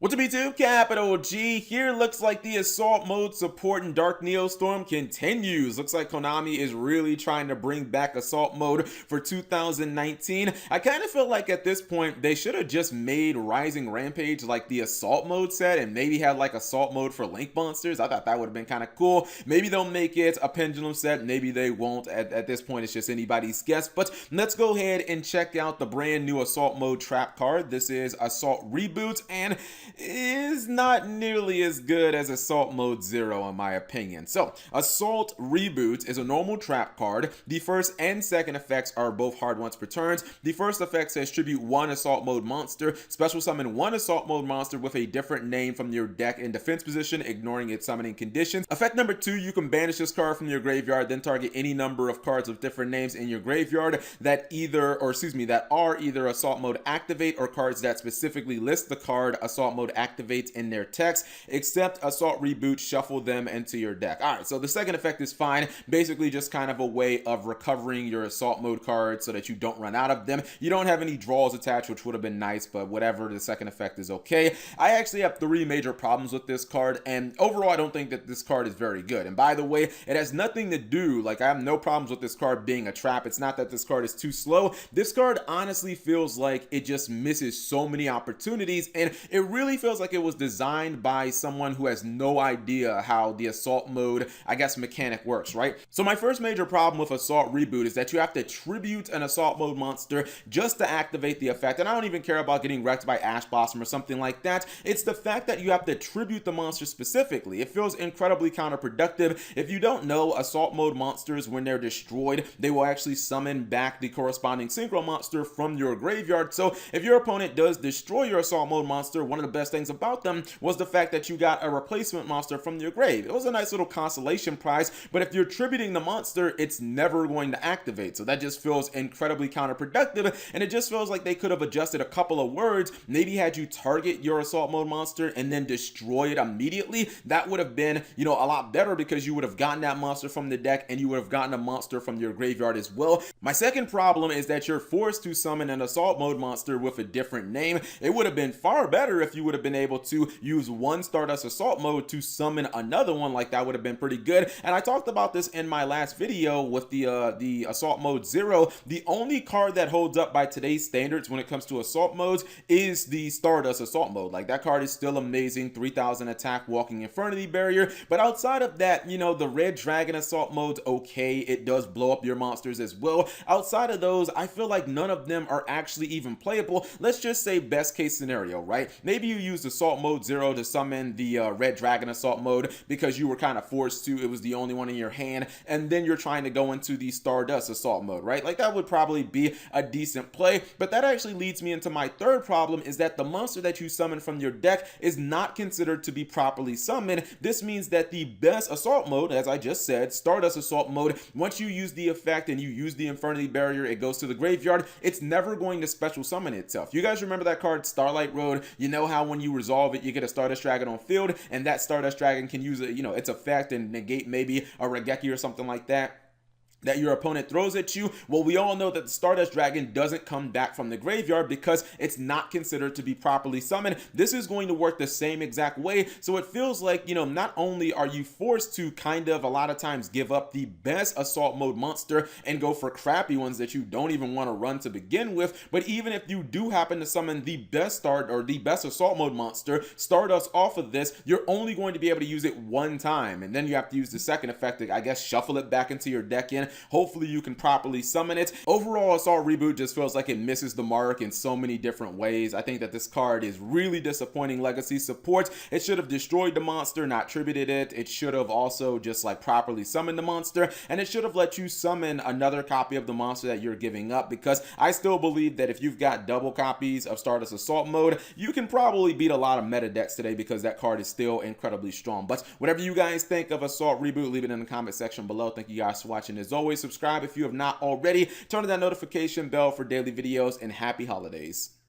What's up YouTube, Capital G here. Looks like the assault mode support in Dark Neostorm continues. Looks like Konami is really trying to bring back assault mode for 2019. I kind of feel like at this point they should have just made Rising Rampage like the assault mode set and maybe had like assault mode for Link monsters. I thought that would have been kind of cool. Maybe they'll make it a pendulum set, maybe they won't. At this point it's just anybody's guess, but let's go ahead and check out the brand new assault mode trap card. This is Assault Reboot and is not nearly as good as Assault Mode 0 in my opinion. So, Assault Reboot is a normal trap card. The first and second effects are both hard once per turn. The first effect says tribute one Assault Mode monster, special summon one Assault Mode monster with a different name from your deck in defense position, ignoring its summoning conditions. Effect number 2, you can banish this card from your graveyard, then target any number of cards with different names in your graveyard that are either Assault Mode Activate or cards that specifically list the card Assault Mode Activates in their text, except Assault Reboot, shuffle them into your deck. Alright, so the second effect is fine. Basically just kind of a way of recovering your Assault Mode cards so that you don't run out of them. You don't have any draws attached, which would have been nice, but whatever, the second effect is okay. I actually have 3 major problems with this card, and overall I don't think that this card is very good. And by the way, it has nothing to do, like I have no problems with this card being a trap. It's not that this card is too slow. This card honestly feels like it just misses so many opportunities, and it really feels like it was designed by someone who has no idea how the assault mode, I guess, mechanic works, right? So my first major problem with Assault Reboot is that you have to tribute an assault mode monster just to activate the effect, and I don't even care about getting wrecked by Ash Blossom or something like that. It's the fact that you have to tribute the monster specifically. It feels incredibly counterproductive. If you don't know, assault mode monsters, when they're destroyed, they will actually summon back the corresponding synchro monster from your graveyard. So if your opponent does destroy your assault mode monster, one of the best things about them was the fact that you got a replacement monster from your grave. It was a nice little consolation prize, but if you're tributing the monster, it's never going to activate. So that just feels incredibly counterproductive, and it just feels like they could have adjusted a couple of words, maybe had you target your assault mode monster and then destroy it immediately. That would have been, a lot better, because you would have gotten that monster from the deck and you would have gotten a monster from your graveyard as well. My second problem is that you're forced to summon an assault mode monster with a different name. It would have been far better if you would have been able to use one Stardust assault mode to summon another one. Like, that would have been pretty good. And I talked about this in my last video with the assault mode 0. The only card that holds up by today's standards when it comes to assault modes is the Stardust assault mode. Like, that card is still amazing, 3000 attack, walking Infernity Barrier. But outside of that, the Red Dragon assault mode's okay. It does blow up your monsters as well. Outside of those, I feel like none of them are actually even playable. Let's just say best case scenario, right? Maybe you used assault mode 0 to summon the Red Dragon assault mode because you were kind of forced to. It was the only one in your hand, and then you're trying to go into the Stardust assault mode, right? Like, that would probably be a decent play. But that actually leads me into my third problem, is that the monster that you summon from your deck is not considered to be properly summoned. This means that the best assault mode, as I just said, Stardust assault mode, once you use the effect and you use the Infernity Barrier, it goes to the graveyard. It's never going to special summon itself. You guys remember that card Starlight Road? You know how when you resolve it, you get a Stardust Dragon on field, and that Stardust Dragon can use its effect and negate maybe a Regeki or something like that your opponent throws at you. Well, we all know that the Stardust Dragon doesn't come back from the graveyard because it's not considered to be properly summoned. This is going to work the same exact way. So it feels like, not only are you forced to kind of a lot of times give up the best assault mode monster and go for crappy ones that you don't even want to run to begin with, but even if you do happen to summon the best assault mode monster, Stardust, off of this, you're only going to be able to use it one time, and then you have to use the second effect to, I guess, shuffle it back into your deck in. Hopefully you can properly summon it. Overall, Assault Reboot just feels like it misses the mark in so many different ways. I think that this card is really disappointing legacy support. It should have destroyed the monster, not tributed it. It should have also just like properly summoned the monster, and it should have let you summon another copy of the monster that you're giving up, because I still believe that if you've got double copies of Stardust Assault Mode, you can probably beat a lot of meta decks today, because that card is still incredibly strong. But whatever you guys think of Assault Reboot, leave it in the comment section below. Thank you guys for watching. As always, subscribe if you have not already. Turn on that notification bell for daily videos, and happy holidays.